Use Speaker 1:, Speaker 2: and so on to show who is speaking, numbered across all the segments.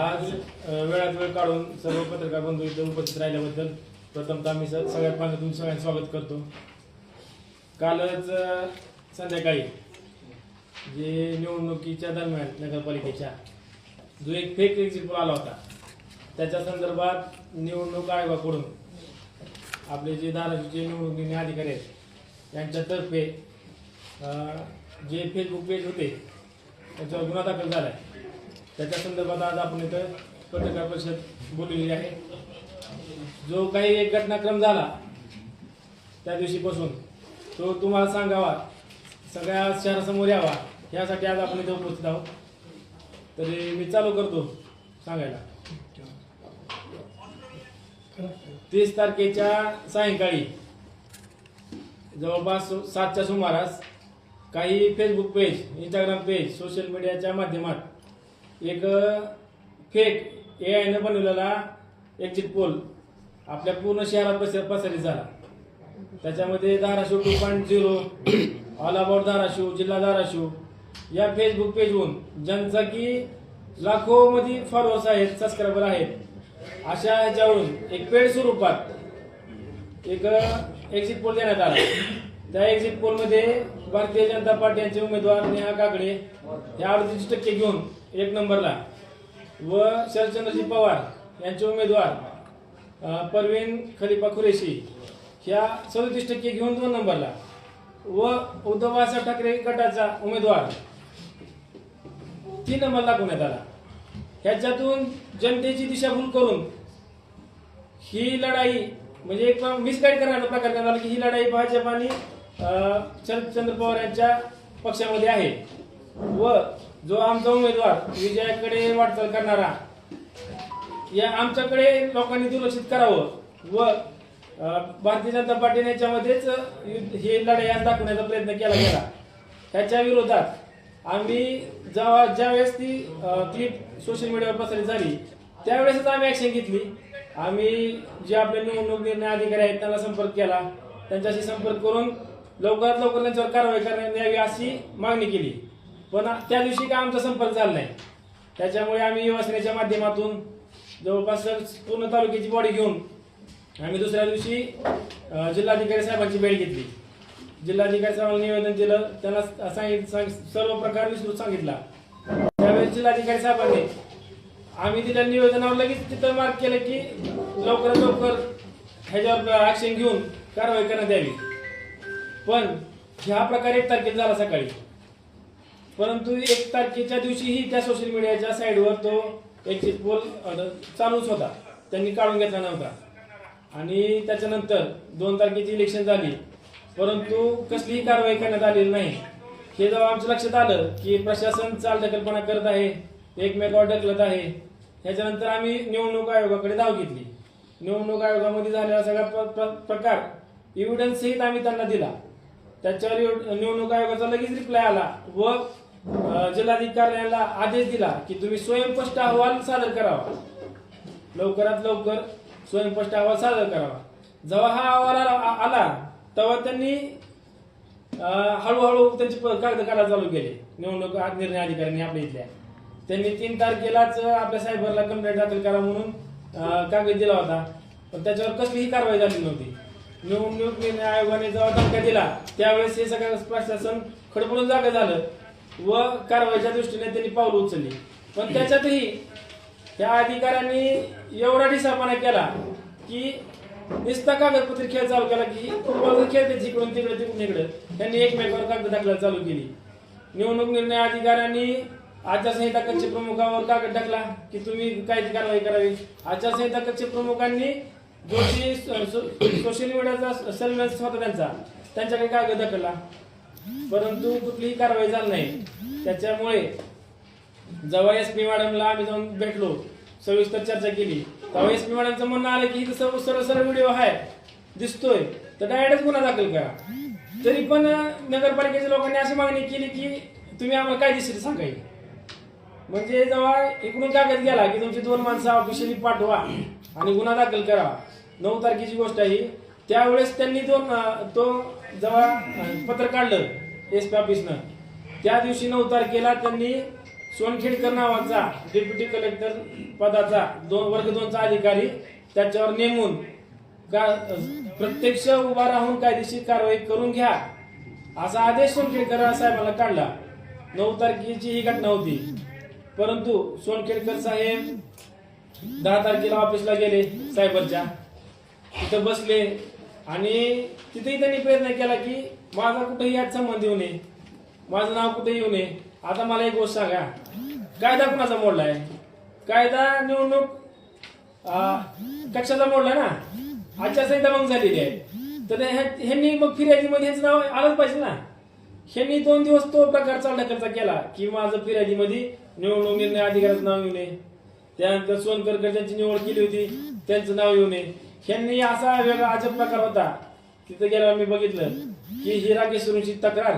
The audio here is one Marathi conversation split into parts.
Speaker 1: आज वेळात वेळ काढून सर्व पत्रकार बंधू इथे उपस्थित राहिल्याबद्दल प्रथमतः मी सगळ्यात माझं तुमचं सगळ्यांचं स्वागत करतो। कालच संध्याकाळी जे निवडणुकीच्या दरम्यान नगरपालिकेच्या जो एक फेक एक्झिट पोल आला होता त्याच्या संदर्भात निवडणूक आयोगाकडून आपले जे धाराशिवचे निवडणुकीचे अधिकारी आहेत यांच्यातर्फे जे फेसबुक पेज होते त्याच्यावर गुन्हा दाखल झाला आहे। त्याच्या संदर्भात आज आपण इथं पत्रकार परिषद बोललेली आहे। जो काही एक घटनाक्रम झाला त्या दिवशीपासून तो तुम्हाला सांगावा, सगळ्या शहरासमोर यावा, यासाठी आज आपण इथं उपस्थित आहोत। तरी मी चालू करतो सांगायला। 30 तारखेच्या सायंकाळी जवळपास 7च्या सुमारास काही Facebook page, Instagram page, social मीडियाच्या माध्यमात एक फेक AI ने बनवलेला एक्झिट पोल आपल्या पूर्ण शहरात पसरली झाला। त्याच्यामध्ये धाराशिव 2.0, ऑल अबाउट धाराशिव, जिल्हा धाराशिव या फेसबुक पेजवरून ज्यांचा की लाखो मध्ये फॉलोअर्स आहेत, सबस्क्रायबर आहेत, अशा ह्याच्यावरून एक पेड स्वरूपात एक एक्झिट पोल देण्यात आला। त्या एक्झिट पोल मध्ये भारतीय जनता पार्टी यांचे उमेदवार नेहा काकडे हे 38% घेऊन 1 नंबरला व शरदचंद्रजी पवार यांचे उमेदवार परवीन खलिफा कुरेशी ह्या 37% घेऊन 2 नंबरला व उद्धव बाळासाहेब ठाकरे गटाचा उमेदवार 3 नंबरला दाखवण्यात आला। ह्याच्यातून जनतेची दिशाभूल करून ही लढाई म्हणजे एक मिसगाईड करण्याचा प्रकार करण्यात आला की ही लढाई भाजप आणि शरदचंद्र पवार यांच्या पक्षामध्ये आहे व जो आमचा उमेदवार विजयाकडे वाटचाल करणारा या आमच्याकडे लोकांनी दुर्लक्षित करावं व भारतीय जनता पार्टीने याच्यामध्येच ही लढाई दाखवण्याचा प्रयत्न केला गेला। त्याच्या विरोधात आम्ही ज्यावेळेस ती क्लिप सोशल मीडियावर पसरली झाली त्यावेळेसच आम्ही ऍक्शन घेतली। आम्ही जे आपले निवडणूक निर्णय अधिकारी आहेत त्यांना संपर्क केला, त्यांच्याशी संपर्क करून लवकरात लवकर त्यांच्यावर कारवाई करण्यात यावी अशी मागणी केली, पण त्या दिवशी काय आमचा संपर्क झाला नाही। त्याच्यामुळे आम्ही युवासेनेच्या माध्यमातून जवळपास पूर्ण तालुक्याची बॉडी घेऊन आम्ही दुसऱ्या दिवशी जिल्हाधिकारी साहेबांची भेट घेतली। जिल्हाधिकारी साहेबांना निवेदन दिलं, त्यांना सर्व प्रकार विस्तृत सांगितला। त्यावेळेस जिल्हाधिकारी साहेबांनी आम्ही दिलेल्या निवेदनावर लगेच तिथं मार्क केलं की लवकरात लवकर ह्याच्यावर ऍक्शन घेऊन कारवाई करण्यात यावी। पण ह्या प्रकारे 1 तारखेला झाला सकाळी, परंतु 1 तारखेच्या दिवशीही त्या सोशल मीडियाच्या साईडवर तो एक्झिट पोल चालूच होता, त्यांनी काढून घेतला नव्हता। आणि त्याच्यानंतर 2 तारखेची इलेक्शन झाली, परंतु कसलीही कारवाई करण्यात आलेली नाही। हे जेव्हा आमच्या लक्षात आलं की प्रशासन चालढकलपणा करत आहे, एकमेकावर ढकलत आहे, ह्याच्यानंतर आम्ही निवडणूक आयोगाकडे धाव घेतली। निवडणूक आयोगामध्ये झालेला सगळा प्रकार एव्हिडन्स सहित आम्ही त्यांना दिला। त्याच्यावर निवडणूक आयोगाचा लगेच रिप्लाय आला व जिल्हाधिकाऱ्यांना आदेश दिला की तुम्ही स्वयंस्पष्ट अहवाल सादर करावा, लवकरात लवकर स्वयंस्पष्ट अहवाल सादर करावा। जेव्हा हा अहवाल आला तेव्हा त्यांनी हळूहळू त्यांचे कागद काढायला चालू केले। निवडणूक निर्णय अधिकाऱ्यांनी आपल्या इथल्या त्यांनी 3 तारखेलाच आपल्या सायबरला कंप्लेंट दाखल करा म्हणून कागद दिला होता, पण त्याच्यावर कसलीही कारवाई झाली नव्हती। निवडणूक निर्णय आयोगाने जेव्हा धक्का दिला त्यावेळेस हे सगळं प्रशासन खडबडून जागे झालं व कारवाईच्या दृष्टीने त्यांनी पावलं उचलली। पण त्याच्यातही त्या अधिकाऱ्यांनी एवढा ढिसापणा केला की नुसता कागदपत्र खेळ चालू केला की खेळते जिकडून तिकडे तिकडून इकडे, त्यांनी एकमेकावर कागद टाकला चालू केली। निवडणूक निर्णय अधिकाऱ्यांनी आचारसंहिता कक्ष प्रमुखावर कागद टाकला की तुम्ही काय कारवाई करावी। आचारसंहिता कक्ष प्रमुखांनी जो सोशल मीडियाचा सर्व्हिलन्स होता त्यांच्याकडे कागद दाखवला, परंतु कुठलीही कारवाई झाली नाही। त्याच्यामुळे जेव्हा SP मॅडमला आम्ही जाऊन भेटलो, सविस्तर चर्चा केली, तेव्हा SP मॅडमचं म्हणणं आलं की इथं सरळ व्हिडिओ आहे दिसतोय तर डायरेक्टच गुन्हा दाखल करा। तरी पण नगरपालिकेच्या लोकांनी अशी मागणी केली की तुम्ही आम्हाला कायदेशीर सांगायचं, म्हणजे जेव्हा इकडून कागद गेला की तुमची 2 माणसं ऑफिशियली पाठवा आणि गुन्हा दाखल करा। 9 तारखेची गोष्ट आहे, त्यावेळेस त्यांनी तो जेव्हा पत्र काढलं SP ऑफिसनं त्या दिवशी 9 तारखेला त्यांनी सोनखेडकर नावाचा डेप्युटी कलेक्टर पदाचा वर्ग 2चा अधिकारी त्याच्यावर नेमून प्रत्यक्ष उभा राहून कायदेशीर कारवाई करून घ्या असा आदेश सोनखेडकर साहेबांना काढला. 9 तारखेची ही घटना होती. परंतु सोनखेडकर साहेब 10 तारखेला ऑफिसला गेले सायबरच्या, तिथं बसले आणि तिथेही त्यांनी प्रयत्न केला की माझा कुठेही यात संबंध येऊ नये, माझं नाव कुठे येऊ नये. आता मला एक गोष्ट सांगा, कायदा कुणाचा मोडलाय? कायदा निवडणूक कक्षाचा मोडला ना, आचारसंहिता मग झालेली आहे. तर ह्यांनी मग फिर्यादीमध्ये ह्याचं नाव आलंच पाहिजे ना. ह्यांनी 2 दिवस तो प्रकार चालढकलचा केला की माझं फिर्यादीमध्ये निवडणूक निर्णय अधिकाऱ्याचं नाव येऊ नये, त्यानंतर सोनकर ज्यांची निवड केली होती त्यांचं नाव येऊ नये. ह्यांनी असा वेगळा अजब प्रकार होता. तिथं गेल्यावर मी बघितलं की ही राकेश सुरेंची तक्रार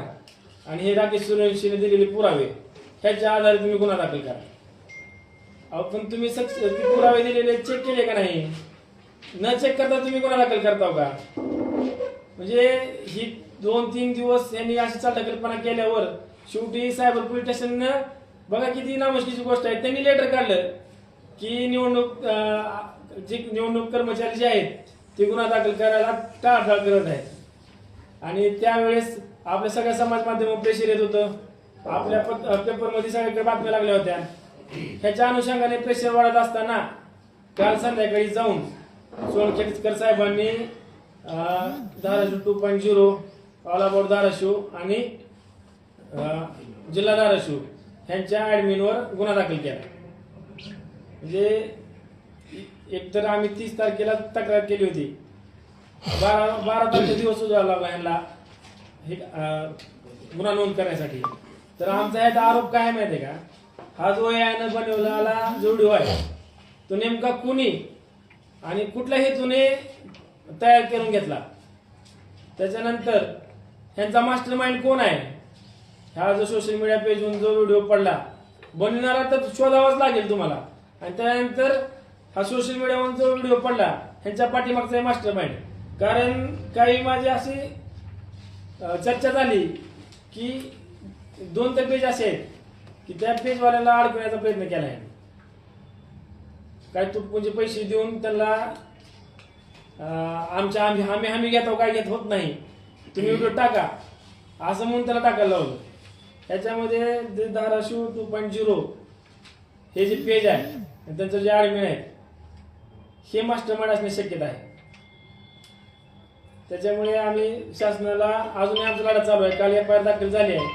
Speaker 1: आणि हे राकेश सुरेंशीने दिलेले पुरावे ह्याच्या आधारे तुम्ही गुन्हा दाखल करा. अहो पण तुम्ही ते पुरावे दिलेले चेक केले का नाही? न चेक करता तुम्ही गुन्हा दाखल करता का? म्हणजे ही 2-3 दिवस यांनी अशी चालढकलपणा केल्यावर शेवटी सायबर पोलीस स्टेशननं बघा किती नामुष्कीची गोष्ट आहे, त्यांनी लेटर काढलं की निवडणूक कर्मचारी जे आहेत ते गुन्हा दाखल करायला टाळाटाळ करत आहेत. आणि त्यावेळेस आपल्या सगळ्या समाज माध्यम प्रेशर येत होतं, आपल्या पेपरमध्ये सगळीकडे बातम्या लागल्या होत्या. ह्याच्या अनुषंगाने प्रेशर वाढत असताना काल संध्याकाळी जाऊन सोनखेडकर साहेबांनी धाराशिव 2.0, ऑल अबाउट धाराशिव आणि जिल्हा धाराशिव ह्यांच्या ऍडमिनवर गुन्हा दाखल केला. म्हणजे एकतर आम्ही 30 तारखेला तक्रार केली होती, 12 तारखे दिवस उजाडा लागला ह्यांना हे गुन्हा नोंद करण्यासाठी. तर आमचा ह्याचा आरोप काय माहिती आहे का, हा जो यानं बनवलेला जो व्हिडिओ आहे तो नेमका कुणी आणि कुठल्या हेतूने तयार करून घेतला, त्याच्यानंतर ह्यांचा मास्टर माइंड कोण आहे. ह्या जो सोशल मीडिया पेजवरून जो व्हिडिओ पडला बनवणारा तर शोधावाच लागेल तुम्हाला. आणि त्यानंतर हा सोशल मीडियावरून जो व्हिडिओ पडला ह्यांच्या पाठीमागचा मास्टर माइंड. कारण काही माझी अशी चर्चा झाली की 2 ते पेज असे आहेत की त्या पेजवाल्याला अडकवण्याचा प्रयत्न केला आहे. काय तुटपुंजे पैसे देऊन त्यांना आम्ही घेतो काय घेत होत नाही, तुम्ही व्हिडिओ टाका असं म्हणून त्याला टाकायला लावलं. त्याच्यामध्ये धाराशिव 2.0 हे जे पेज आहे त्यांचं जे ऍडमिन आहे हे मास्टर माइंड असण्याची शक्यता आहे. त्याच्यामुळे आम्ही शासनाला अजूनही आमचा लढा चालू आहे. काल FIR दाखल झाली आहे,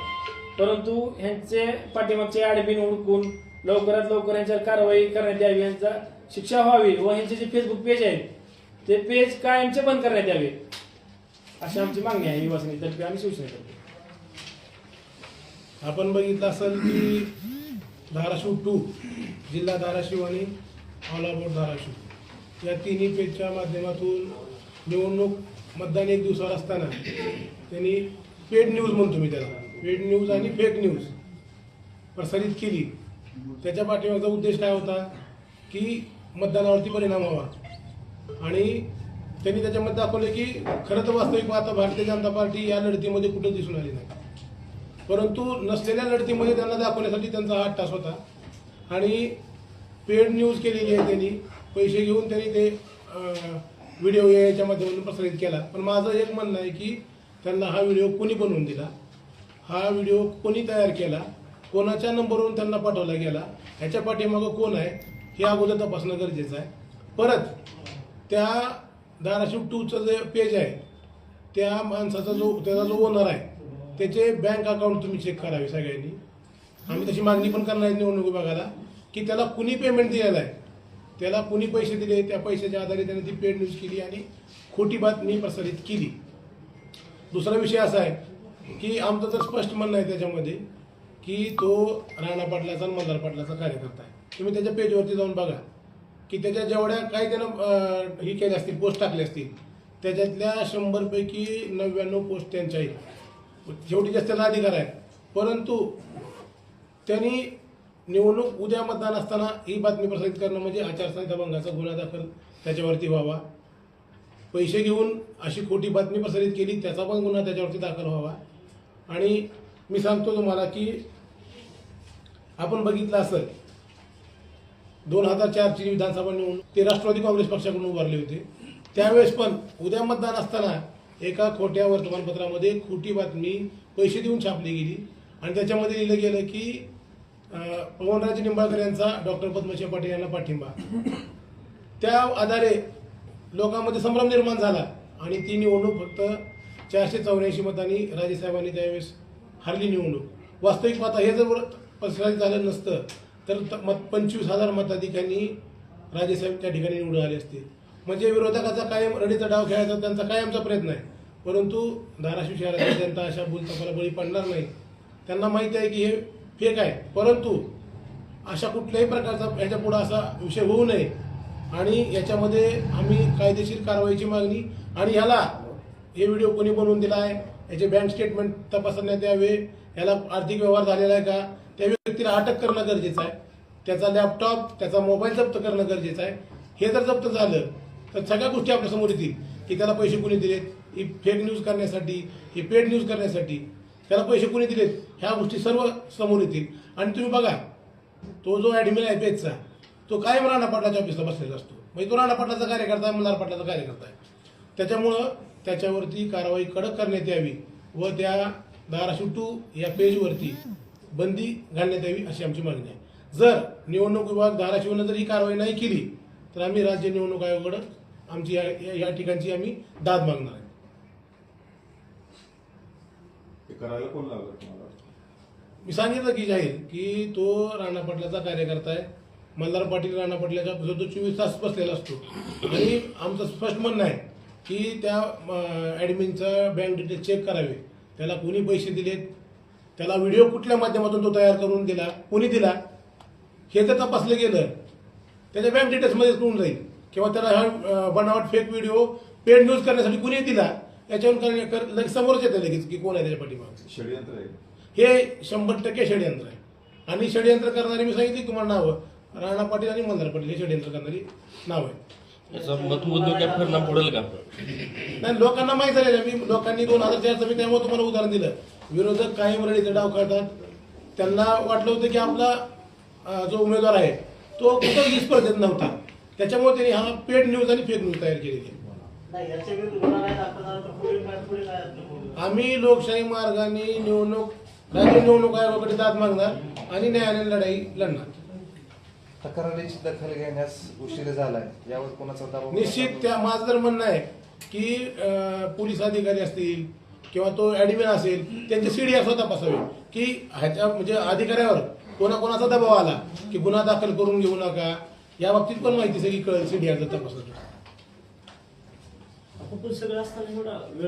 Speaker 1: परंतु ह्यांचे पाठीमागचे ऍडमिन हुडकून लवकरात लवकर यांच्यावर कारवाई करण्यात यावी, यांचा शिक्षा व्हावी व ह्यांचे जे फेसबुक पेज आहेत ते पेज कायमचे बंद करण्यात यावे अशी आमची मागणी आहे युवासेनेतर्फे आणि शिवसेनेतर्फे.
Speaker 2: आपण बघितलं असेल की धाराशिव 2, जिल्हा धाराशिव आणि ऑल अबाउट धाराशिव या तिन्ही पेजच्या माध्यमातून निवडणूक मतदान 1 दिवसावर असताना त्यांनी पेड न्यूज म्हणतो मी त्याला, पेड न्यूज आणि फेक न्यूज प्रसारित केली. त्याच्या पाठीमागचा उद्देश काय होता की मतदानावरती परिणाम व्हावा. आणि त्यांनी त्याच्यामध्ये दाखवले की खरं तर वास्तविक आता भारतीय जनता पार्टी या लढतीमध्ये कुठं दिसून आली नाही, परंतु नसलेल्या लढतीमध्ये त्यांना दाखवण्यासाठी त्यांचा 8 तास होता. आणि पेड न्यूज केलेली आहे त्यांनी, पैसे घेऊन त्यांनी ते व्हिडिओ याच्या माध्यमातून प्रसारित केला. पण माझं एक म्हणणं आहे की त्यांना हा व्हिडिओ कोणी बनवून दिला, हा व्हिडिओ कोणी तयार केला, कोणाच्या नंबरवरून त्यांना पाठवला गेला, ह्याच्या पाठीमागं कोण आहे हे अगोदर तपासणं गरजेचं आहे. परत त्या धाराशिव 2चं जे पेज आहे त्या माणसाचा त्याचा जो ओनर आहे त्याचे बँक अकाउंट तुम्ही चेक करावे सगळ्यांनी. आम्ही तशी मागणी पण करणार आहे निवडणूक विभागाला की त्याला कुणी पेमेंट दिलेलं आहे, त्याला कुणी पैसे दिले, त्या पैशाच्या आधारे त्याने ती पेड न्यूज केली आणि खोटी बातमी प्रसारित केली. दुसरा विषय असा आहे की आमचं तर स्पष्ट म्हणणं आहे त्याच्यामध्ये की तो राणा पाटलाचा आणि मंदार पाटलाचा कार्यकर्ता आहे. तुम्ही त्याच्या पेजवरती जाऊन बघा की त्याच्या जेवढ्या काही त्यानं हे केले असतील, पोस्ट टाकले असतील, त्याच्यातल्या 100 पैकी 99 पोस्ट त्यांच्या आहेत. शेवटी जास्त त्याला अधिकार आहे. परंतु त्यांनी निवडणूक उद्या मतदान असताना ही बातमी प्रसारित करणं म्हणजे आचारसंहिता भंगाचा गुन्हा दाखल त्याच्यावरती व्हावा. पैसे घेऊन अशी खोटी बातमी प्रसारित केली त्याचा पण गुन्हा त्याच्यावरती दाखल व्हावा. आणि मी सांगतो तुम्हाला की आपण बघितलं असेल 2004ची विधानसभा निवडणूक ते राष्ट्रवादी काँग्रेस पक्षाकडून उभारले होते. त्यावेळेस पण उद्या मतदान असताना एका खोट्या वर्तमानपत्रामध्ये खोटी बातमी पैसे देऊन छापली गेली आणि त्याच्यामध्ये लिहिलं गेलं की पवनराजे निंबाळकर यांचा डॉक्टर पद्मसिंह पाटील यांना पाठिंबा. त्या आधारे लोकांमध्ये संभ्रम निर्माण झाला आणि ती निवडणूक फक्त 484 मतांनी राजेसाहेबांनी त्यावेळेस हारली निवडणूक. वास्तविक पाहता हे जर प्रसारित झालं नसतं तर 25,000 मताधिकांनी राजेसाहेब त्या ठिकाणी निवडून आले असते. म्हणजे विरोधकाचा कायम रडीचा डाव खेळायचा त्यांचा कायमचा प्रयत्न आहे. परंतु धाराशिव शहरातील जनता अशा बोलताना बळी पडणार नाही. त्यांना माहिती आहे की हे फेक आहे. परंतु अशा कुठल्याही प्रकारचा ह्याच्या पुढे असा विषय होऊ नये आणि याच्यामध्ये आम्ही कायदेशीर कारवाईची मागणी आणि ह्याला हे व्हिडिओ कोणी बनवून दिला आहे, याचे बँक स्टेटमेंट तपासण्यात यावे, याला आर्थिक व्यवहार झालेला आहे का, त्या व्यक्तीला अटक करणं गरजेचं आहे. त्याचा लॅपटॉप त्याचा मोबाईल जप्त करणं गरजेचं आहे. हे जर जप्त झालं तर सगळ्या गोष्टी आपल्या समोर येतील की त्याला पैसे कुणी दिलेत, ही फेक न्यूज करण्यासाठी, ही पेड न्यूज करण्यासाठी त्याला पैसे कुणी दिलेत, ह्या गोष्टी सर्व समोर येतील. आणि तुम्ही बघा तो जो ॲडमिन आहे पेजचा तो कायम राणा पाटलाच्या ऑफिसला बसलेला असतो. म्हणजे तो राणा पाटलाचा कार्यकर्ता आहे, मल्हार पाटलाचा कार्यकर्ता आहे. त्याच्यामुळं त्याच्यावरती कारवाई कडक करण्यात यावी व त्या धाराशिव 2 या पेजवरती बंदी घालण्यात यावी अशी आमची मागणी आहे. जर निवडणूक विभाग धाराशिवनं जर ही कारवाई नाही केली तर आम्ही राज्य निवडणूक आयोगाकडे आमची या ठिकाणची आम्ही दाद मागणार आहे.
Speaker 3: ते करायला कोण लागलं तुम्हाला?
Speaker 2: मी सांगितलं की जाहीर की तो राणा पाटलाचा कार्यकर्ता आहे. मल्हार पाटील राणा पाटलाच्या ऑफिसवर तो 24 तास बसलेला असतो आणि आमचं स्पष्ट म्हणणं आहे की त्या ॲडमिनचा बँक डिटेल्स चेक करावे. त्याला कोणी पैसे दिलेत, त्याला व्हिडिओ कुठल्या माध्यमातून तो तयार करून दिला, कोणी दिला, हे जर तपासलं गेलं त्याच्या बँक डिटेल्समध्येच कळून जाईल किंवा त्याला हा बनावट फेक व्हिडिओ पेड न्यूज करण्यासाठी कुणी दिला याच्यावर समोरच येतं लगेच की कोण आहे त्याच्या पाठीमागे.
Speaker 3: षडयंत्र आहे
Speaker 2: हे 100% षडयंत्र आहे. आणि षडयंत्र करणारी मी सांगितली तुम्हाला नावं राणा पाटील आणि मल्हार पाटील हे षडयंत्र करणारी नाव आहे.
Speaker 4: याचा मतमोजणीचा परिणाम पडेल का?
Speaker 2: नाही, लोकांना माहीत झालेलं आहे. मी लोकांनी 2004चं मी त्यामुळे तुम्हाला उदाहरण दिलं. विरोधक कायम रडीचा डाव खेळतात. त्यांना वाटलं होतं की आपला जो उमेदवार आहे तो कुठंही स्पर्धेत नव्हता. त्याच्यामुळे त्यांनी हा पेड न्यूज आणि फेक न्यूज तयार केलेली आहे. आम्ही लोकशाही मार्गाने राज्य निवडणूक आयोगाकडे दाद मागणार आणि न्यायालयीन लढाई लढणार.
Speaker 5: तक्रारीची दखल घेण्यास उशीर झालाय, यावर कोणाचा दबाव?
Speaker 2: निश्चित त्या माझं जर म्हणणं आहे की पोलीस अधिकारी असतील किंवा तो ॲडमिन असेल त्यांचे सीडीआर स्वतः तपासावे की ह्याच्या म्हणजे अधिकाऱ्यावर कोणाकोणाचा दबाव आला की गुन्हा दाखल करून घेऊ नका. या बाबतीत पण माहिती सगळी कळेल सीडीआर जर तपासलं.
Speaker 1: आपण सगळं असताना एवढा वेळ